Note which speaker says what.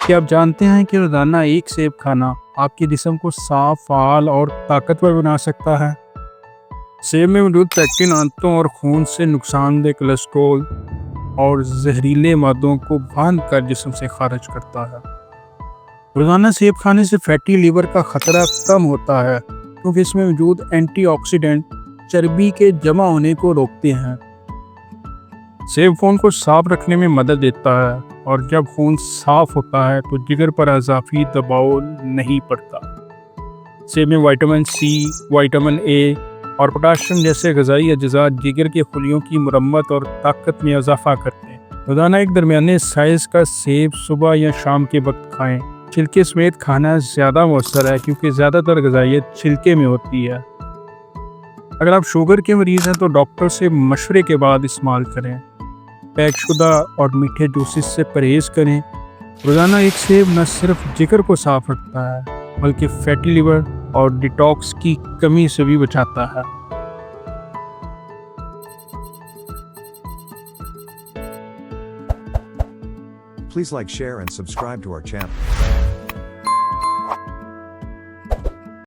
Speaker 1: क्या आप जानते हैं कि रोज़ाना एक सेब खाना आपके जिस्म को साफ, फ़ाल और ताकतवर बना सकता है? सेब में मौजूद पैक्टिन आंतों और खून से नुकसानदेह कोलेस्ट्रॉल और जहरीले मादों को बांध कर जिस्म से खारिज करता है। रोज़ाना सेब खाने से फैटी लीवर का खतरा कम होता है क्योंकि इसमें मौजूद एंटीऑक्सीडेंट चर्बी के जमा होने को रोकते हैं। सेब खून को साफ रखने में मदद देता है और जब खून साफ होता है तो जिगर पर इजाफी दबाव नहीं पड़ता। सेब में विटामिन सी, विटामिन ए और पोटाशियम जैसे ग़िज़ाई अज्जा जिगर के खुलियों की मरम्मत और ताकत में इजाफा करते हैं। रोज़ाना एक दरमियाने साइज़ का सेब सुबह या शाम के वक्त खाएं। छिलके समेत खाना ज़्यादा मौसर है क्योंकि ज़्यादातर ग़िज़ाइयत छिलके में होती है। अगर आप शुगर के मरीज़ हैं तो डॉक्टर से मशवरे के बाद इस्तेमाल करें। पैकशुदा और मीठे जूसेस से परहेज़ करें। रोज़ाना एक सेब न सिर्फ जिगर को साफ रखता है बल्कि फैटी लिवर और डिटॉक्स की कमी से भी बचाता है।
Speaker 2: Please like, share and subscribe to our channel.